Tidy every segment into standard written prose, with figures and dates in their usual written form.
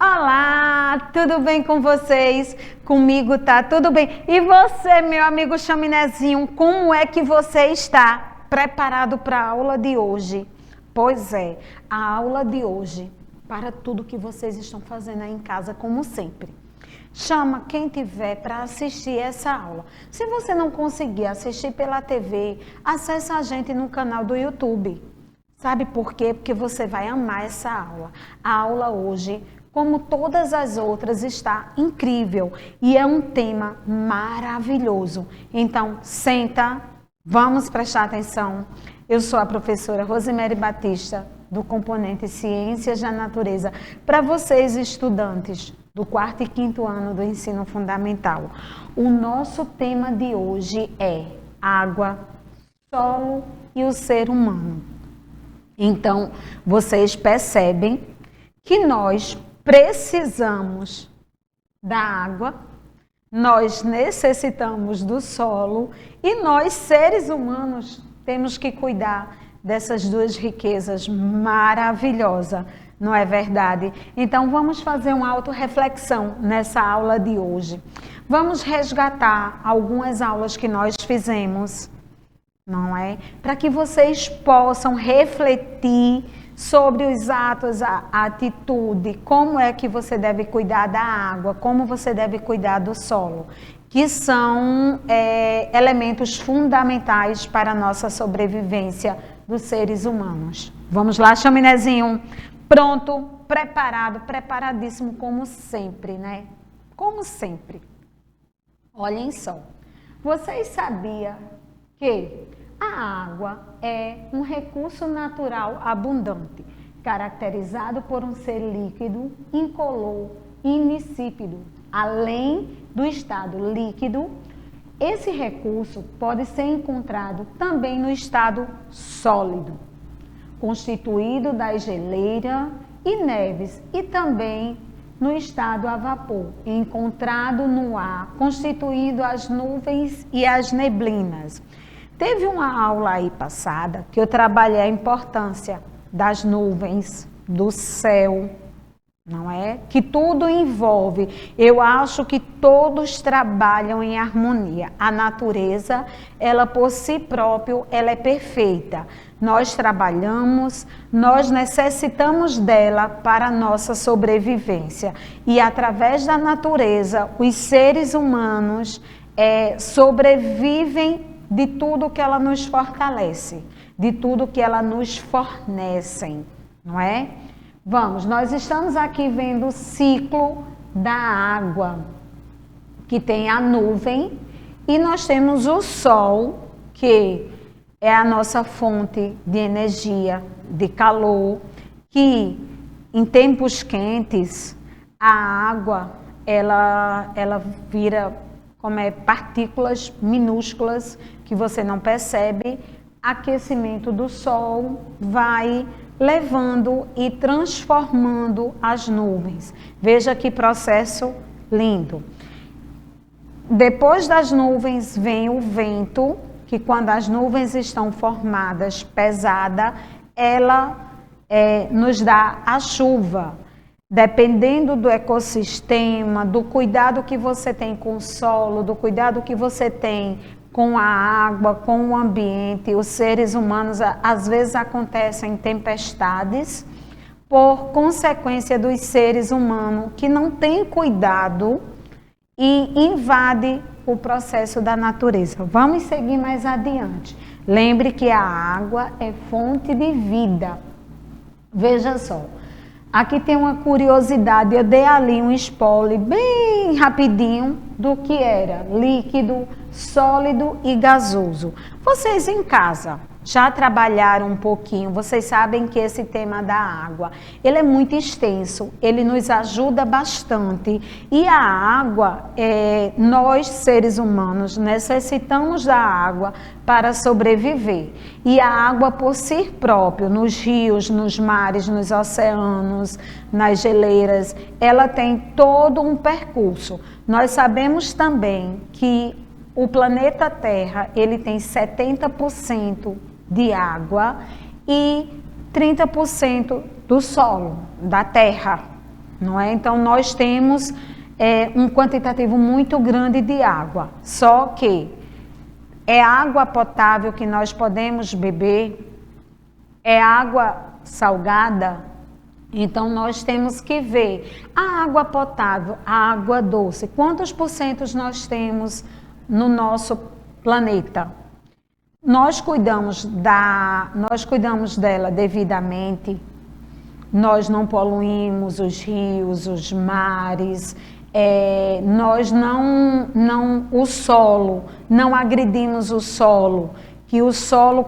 Olá, tudo bem com vocês? Comigo tá tudo bem. E você, meu amigo Chaminézinho, como é que você está? Preparado para a aula de hoje? Pois é, a aula de hoje, para tudo que vocês estão fazendo aí em casa, como sempre. Chama quem tiver para assistir essa aula. Se você não conseguir assistir pela TV, acessa a gente no canal do YouTube. Sabe por quê? Porque você vai amar essa aula. A aula hoje, como todas as outras, está incrível e é um tema maravilhoso. Então, senta, vamos prestar atenção. Eu sou a professora Rosemary Batista, do componente Ciências da Natureza, para vocês estudantes do 4º e 5º ano do ensino fundamental. O nosso tema de hoje é água, solo e o ser humano. Então, vocês percebem que nós precisamos da água, nós necessitamos do solo e nós, seres humanos, temos que cuidar dessas duas riquezas maravilhosas, não é verdade? Então, vamos fazer uma autorreflexão nessa aula de hoje. Vamos resgatar algumas aulas que nós fizemos, não é? Para que vocês possam refletir sobre os atos, a atitude, como é que você deve cuidar da água, como você deve cuidar do solo, que são elementos fundamentais para a nossa sobrevivência dos seres humanos. Vamos lá, Chaminézinho? Pronto, preparado, preparadíssimo como sempre, né? Como sempre. Olhem só, vocês sabiam que a água é um recurso natural abundante, caracterizado por um ser líquido, incolor e insípido. Além do estado líquido, esse recurso pode ser encontrado também no estado sólido, constituído da geleira e neves, e também no estado a vapor, encontrado no ar, constituído as nuvens e as neblinas. Teve uma aula aí passada que eu trabalhei a importância das nuvens, do céu, não é? Que tudo envolve. Eu acho que todos trabalham em harmonia. A natureza, ela por si própria, ela é perfeita. Nós trabalhamos, nós necessitamos dela para a nossa sobrevivência. E através da natureza, os seres humanos sobrevivem de tudo que ela nos fortalece, de tudo que ela nos fornece, não é? Vamos, nós estamos aqui vendo o ciclo da água, que tem a nuvem, e nós temos o sol, que é a nossa fonte de energia, de calor, que em tempos quentes, a água, ela vira como partículas minúsculas que você não percebe. Aquecimento do sol vai levando e transformando as nuvens. Veja que processo lindo. Depois das nuvens vem o vento, que quando as nuvens estão formadas, pesada, ela nos dá a chuva. Dependendo do ecossistema, do cuidado que você tem com o solo, do cuidado que você tem com a água, com o ambiente, os seres humanos, às vezes acontecem tempestades por consequência dos seres humanos que não têm cuidado e invade o processo da natureza. Vamos seguir mais adiante. Lembre que a água é fonte de vida. Veja só. Aqui tem uma curiosidade, eu dei ali um spoiler bem rapidinho do que era líquido, sólido e gasoso. Vocês em casa já trabalharam um pouquinho, vocês sabem que esse tema da água, ele é muito extenso, ele nos ajuda bastante. E a água, nós seres humanos necessitamos da água para sobreviver. E a água por si própria, nos rios, nos mares, nos oceanos, nas geleiras, ela tem todo um percurso. Nós sabemos também que o planeta Terra, ele tem 70% de água e 30% do solo, da terra, não é? Então, nós temos um quantitativo muito grande de água, só que é água potável que nós podemos beber, é água salgada. Então, nós temos que ver a água potável, a água doce, quantos porcentos nós temos no nosso planeta. Nós cuidamos dela devidamente, nós não poluímos os rios, os mares, nós o solo, não agredimos o solo. Que o solo,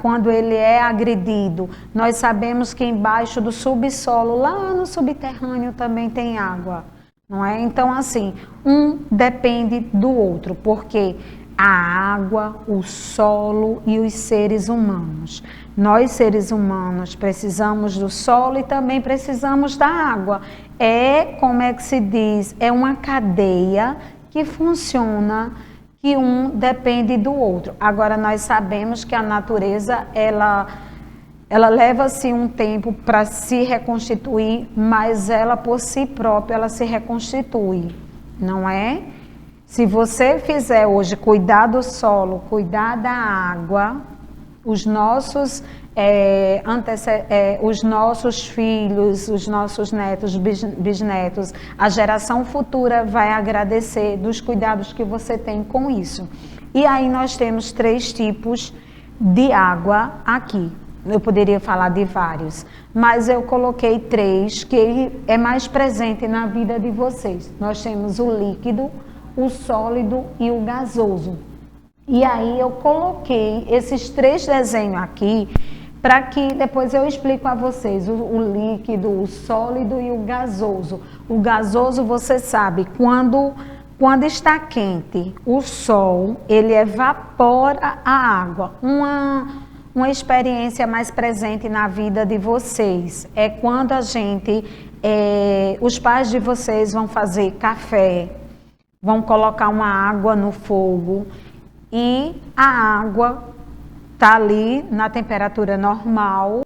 quando ele é agredido, nós sabemos que embaixo do subsolo, lá no subterrâneo, também tem água, não é? Então, assim, um depende do outro, porque a água, o solo e os seres humanos. Nós, seres humanos, precisamos do solo e também precisamos da água. Como é que se diz? É uma cadeia que funciona, que um depende do outro. Agora, nós sabemos que a natureza, ela leva-se um tempo para se reconstituir, mas ela, por si própria, ela se reconstitui, não é? Se você fizer hoje cuidar do solo, cuidar da água, os nossos filhos, os nossos netos, bisnetos, a geração futura vai agradecer dos cuidados que você tem com isso. E aí nós temos 3 tipos de água aqui. Eu poderia falar de vários, mas eu coloquei 3 que é mais presente na vida de vocês. Nós temos o líquido, o sólido e o gasoso. E aí eu coloquei esses 3 desenhos aqui para que depois eu explico a vocês o líquido, o sólido e o gasoso. O gasoso, você sabe, quando está quente, o sol, ele evapora a água. Uma experiência mais presente na vida de vocês é quando os pais de vocês vão fazer café, vão colocar uma água no fogo e a água está ali na temperatura normal.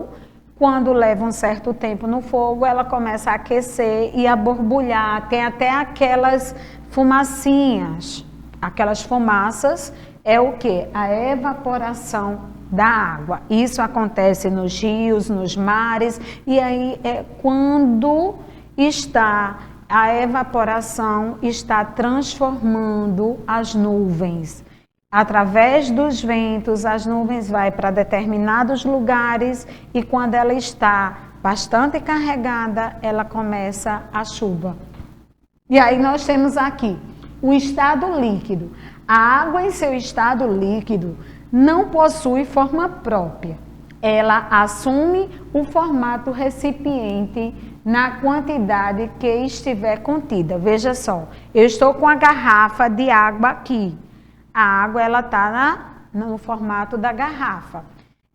Quando leva um certo tempo no fogo, ela começa a aquecer e a borbulhar. Tem até aquelas fumacinhas. Aquelas fumaças é o quê? A evaporação da água. Isso acontece nos rios, nos mares, e aí é quando a evaporação está transformando as nuvens. Através dos ventos, as nuvens vão para determinados lugares e quando ela está bastante carregada, ela começa a chuva. E aí nós temos aqui o estado líquido. A água em seu estado líquido não possui forma própria. Ela assume o formato recipiente na quantidade que estiver contida. Veja só, eu estou com a garrafa de água aqui. A água, ela está no formato da garrafa.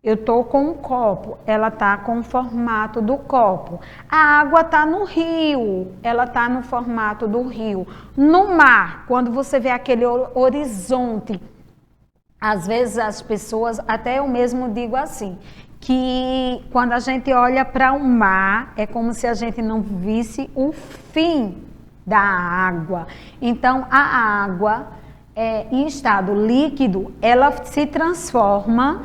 Eu estou com um copo, ela está com o formato do copo. A água está no rio, ela está no formato do rio. No mar, quando você vê aquele horizonte, às vezes as pessoas, até eu mesmo digo assim, que quando a gente olha para o mar, é como se a gente não visse o fim da água. Então, a água em estado líquido, ela se transforma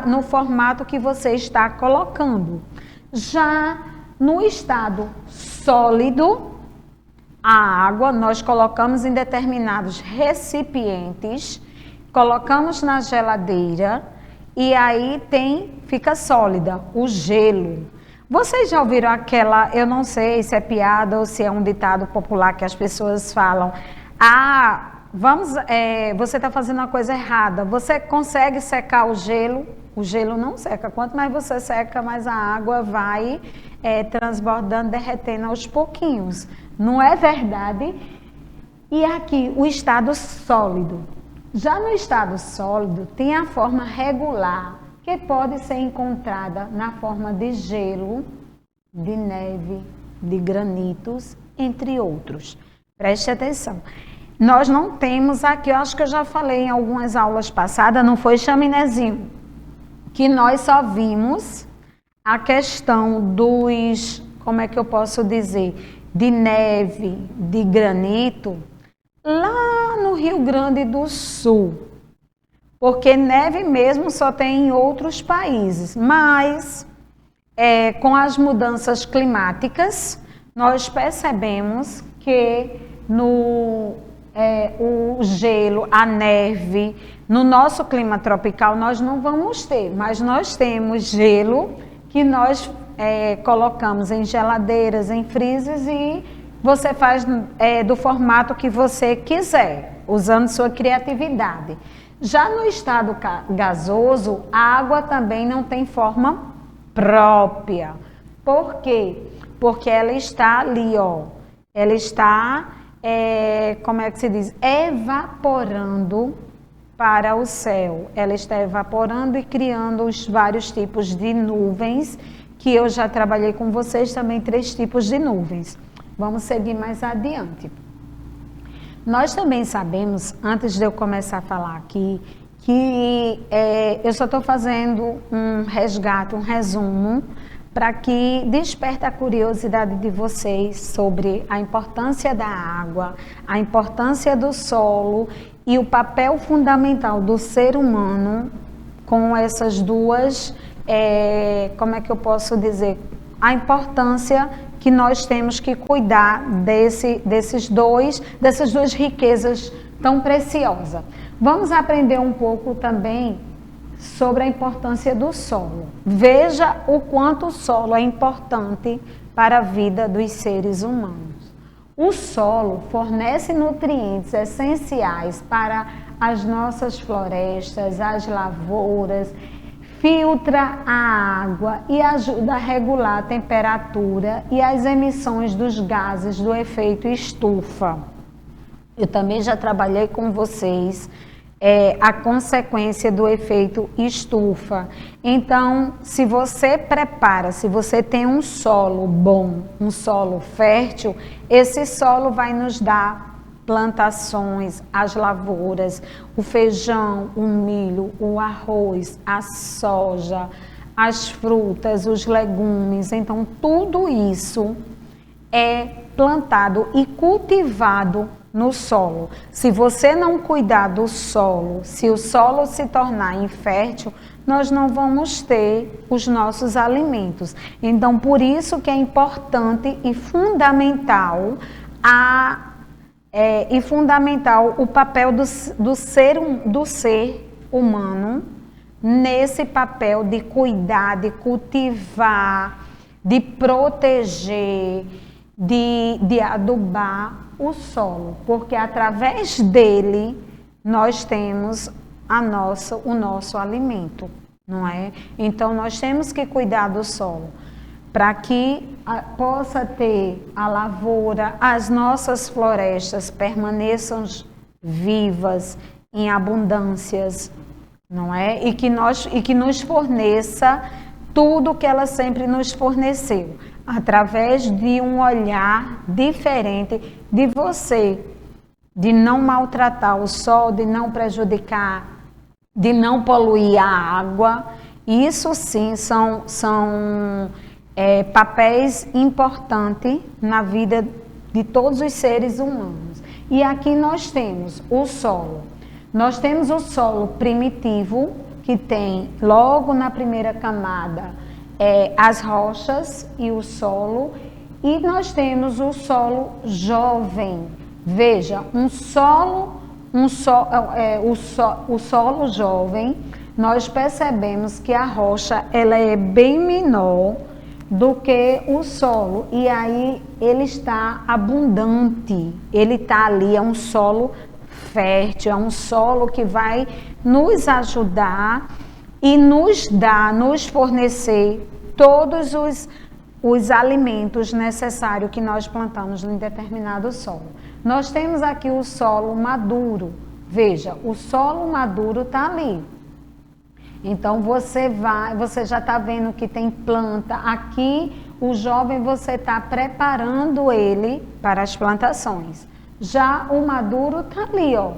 no formato que você está colocando. Já no estado sólido, a água nós colocamos em determinados recipientes, colocamos na geladeira e aí fica sólida, o gelo. Vocês já ouviram eu não sei se é piada ou se é um ditado popular que as pessoas falam, você está fazendo uma coisa errada, você consegue secar o gelo? O gelo não seca, quanto mais você seca, mais a água vai transbordando, derretendo aos pouquinhos. Não é verdade? E aqui, o estado sólido. Já no estado sólido, tem a forma regular, que pode ser encontrada na forma de gelo, de neve, de granitos, entre outros. Preste atenção. Nós não temos aqui, eu acho que eu já falei em algumas aulas passadas, não foi chaminézinho, que nós só vimos a questão como é que eu posso dizer, de neve, de granito, lá no Rio Grande do Sul. Porque neve mesmo só tem em outros países, mas com as mudanças climáticas, nós percebemos que o gelo, a neve, no nosso clima tropical nós não vamos ter, mas nós temos gelo que nós colocamos em geladeiras, em freezers e você faz do formato que você quiser, usando sua criatividade. Já no estado gasoso, a água também não tem forma própria. Por quê? Porque ela está ali, ó. Ela está, como é que se diz? Evaporando para o céu. Ela está evaporando e criando os vários tipos de nuvens, que eu já trabalhei com vocês também, 3 tipos de nuvens. Vamos seguir mais adiante. Nós também sabemos, antes de eu começar a falar aqui, que eu só estou fazendo um resgate, um resumo, para que desperte a curiosidade de vocês sobre a importância da água, a importância do solo e o papel fundamental do ser humano com essas duas, como é que eu posso dizer, a importância que nós temos que cuidar dessas duas riquezas tão preciosas. Vamos aprender um pouco também sobre a importância do solo. Veja o quanto o solo é importante para a vida dos seres humanos. O solo fornece nutrientes essenciais para as nossas florestas, as lavouras, filtra a água e ajuda a regular a temperatura e as emissões dos gases do efeito estufa. Eu também já trabalhei com vocês a consequência do efeito estufa. Então, se você prepara, se você tem um solo bom, um solo fértil, esse solo vai nos dar plantações, as lavouras, o feijão, o milho, o arroz, a soja, as frutas, os legumes. Então, tudo isso é plantado e cultivado no solo. Se você não cuidar do solo, se o solo se tornar infértil, nós não vamos ter os nossos alimentos. Então, por isso que é importante e fundamental o papel do ser humano nesse papel de cuidar, de cultivar, de proteger, de adubar o solo, porque através dele nós temos o nosso alimento, não é? Então nós temos que cuidar do solo para que possa ter a lavoura, as nossas florestas permaneçam vivas, em abundâncias, não é? E que nos forneça tudo que ela sempre nos forneceu, através de um olhar diferente de você, de não maltratar o sol, de não prejudicar, de não poluir a água. Isso sim são papéis importantes na vida de todos os seres humanos. E aqui nós temos o solo. Nós temos o solo primitivo, que tem logo na primeira camada as rochas e o solo, e nós temos o solo jovem. Veja, o solo jovem, nós percebemos que a rocha ela é bem menor do que o solo, e aí ele está abundante, ele está ali, é um solo fértil, é um solo que vai nos ajudar e nos fornecer todos os alimentos necessários que nós plantamos em determinado solo. Nós temos aqui o solo maduro. Veja, o solo maduro está ali. Então você já está vendo que tem planta. Aqui o jovem você está preparando ele para as plantações. Já o maduro está ali, ó,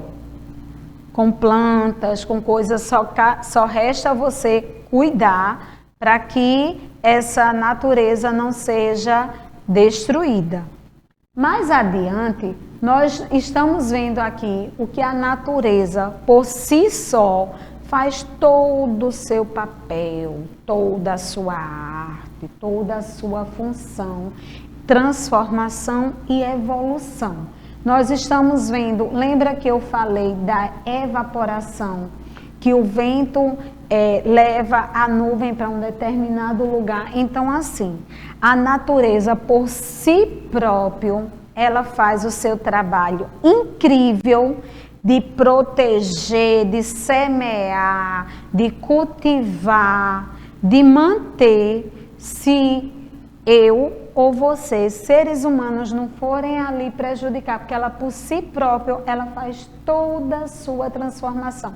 com plantas, com coisas, só resta você cuidar para que essa natureza não seja destruída. Mais adiante, nós estamos vendo aqui o que a natureza, por si só, faz todo o seu papel, toda a sua arte, toda a sua função, transformação e evolução. Nós estamos vendo, lembra que eu falei da evaporação, que o vento leva a nuvem para um determinado lugar. Então, assim, a natureza por si próprio, ela faz o seu trabalho incrível de proteger, de semear, de cultivar, de manter, se eu ou vocês, seres humanos, não forem ali prejudicar, porque ela por si própria, ela faz toda a sua transformação.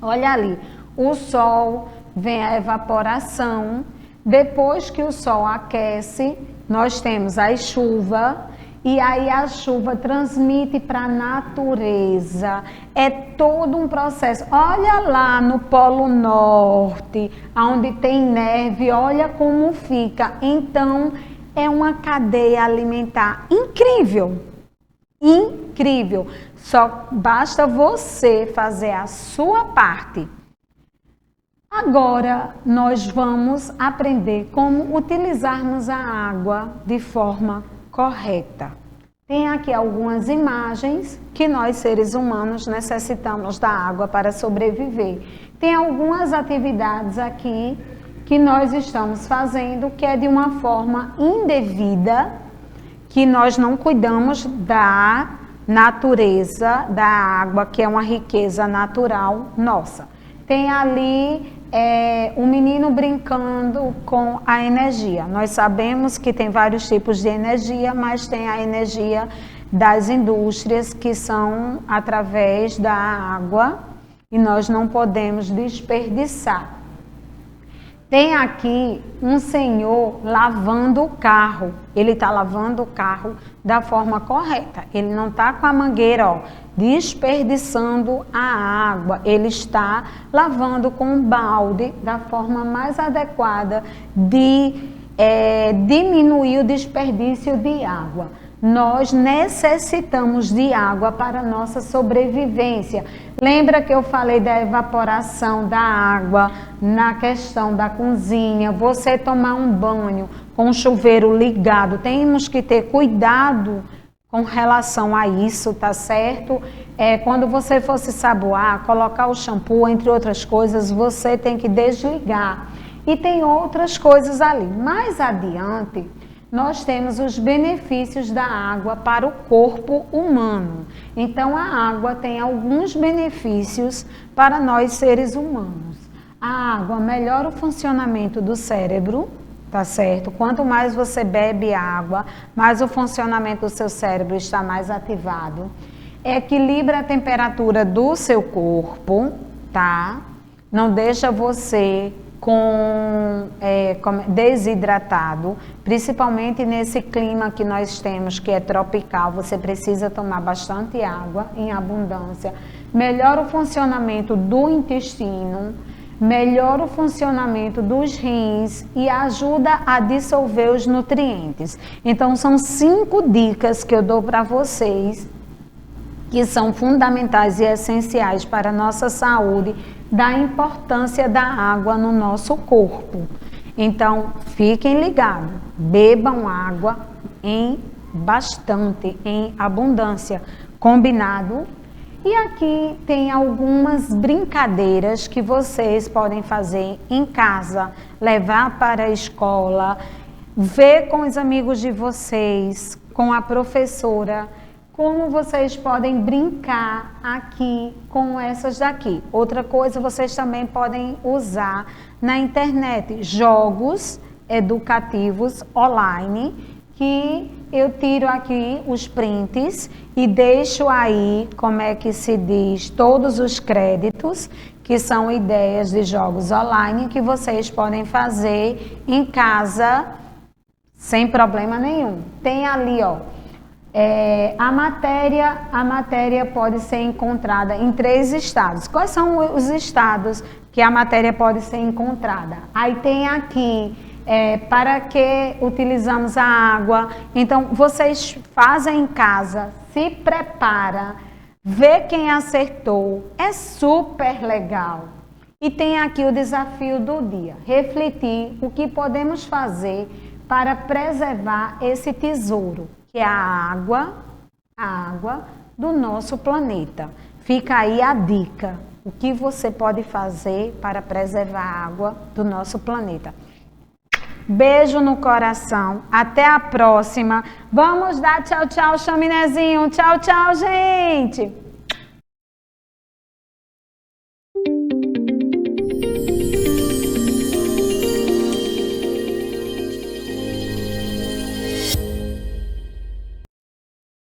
Olha ali, o sol, vem a evaporação, depois que o sol aquece, nós temos a chuva, e aí a chuva transmite para a natureza. É todo um processo. Olha lá no Polo Norte, onde tem neve, olha como fica. Então, é uma cadeia alimentar incrível. Incrível. Só basta você fazer a sua parte. Agora, nós vamos aprender como utilizarmos a água de forma correta. Tem aqui algumas imagens que nós, seres humanos, necessitamos da água para sobreviver. Tem algumas atividades aqui que nós estamos fazendo que é de uma forma indevida, que nós não cuidamos da natureza, da água, que é uma riqueza natural nossa. Tem ali um menino brincando com a energia. Nós sabemos que tem vários tipos de energia, mas tem a energia das indústrias que são através da água e nós não podemos desperdiçar. Tem aqui um senhor lavando o carro. Ele está lavando o carro da forma correta. Ele não está com a mangueira, ó, desperdiçando a água. Ele está lavando com um balde da forma mais adequada de diminuir o desperdício de água. Nós necessitamos de água para a nossa sobrevivência. Lembra que eu falei da evaporação da água na questão da cozinha? Você tomar um banho com o chuveiro ligado, temos que ter cuidado com relação a isso, tá certo? Quando você for se saboar, colocar o shampoo, entre outras coisas, você tem que desligar. E tem outras coisas ali. Mais adiante, nós temos os benefícios da água para o corpo humano. Então, a água tem alguns benefícios para nós seres humanos. A água melhora o funcionamento do cérebro, tá certo? Quanto mais você bebe água, mais o funcionamento do seu cérebro está mais ativado. Equilibra a temperatura do seu corpo, tá? Não deixa você desidratado, principalmente nesse clima que nós temos, que é tropical, você precisa tomar bastante água em abundância. Melhora o funcionamento do intestino, melhora o funcionamento dos rins e ajuda a dissolver os nutrientes. Então, são 5 dicas que eu dou para vocês, que são fundamentais e essenciais para a nossa saúde, da importância da água no nosso corpo. Então, fiquem ligados, bebam água em bastante, em abundância, combinado? E aqui tem algumas brincadeiras que vocês podem fazer em casa, levar para a escola, ver com os amigos de vocês, com a professora, como vocês podem brincar aqui com essas daqui. Outra coisa, vocês também podem usar na internet jogos educativos online, que eu tiro aqui os prints e deixo aí, como é que se diz, todos os créditos, que são ideias de jogos online que vocês podem fazer em casa sem problema nenhum. Tem ali, ó, a matéria pode ser encontrada em 3 estados. Quais são os estados que a matéria pode ser encontrada? Aí tem aqui para que utilizamos a água. Então, vocês fazem em casa, se prepara, vê quem acertou, é super legal. E tem aqui o desafio do dia, refletir o que podemos fazer para preservar esse tesouro, que é a água do nosso planeta. Fica aí a dica, o que você pode fazer para preservar a água do nosso planeta. Beijo no coração, até a próxima. Vamos dar tchau, tchau, chaminézinho. Tchau, tchau, gente.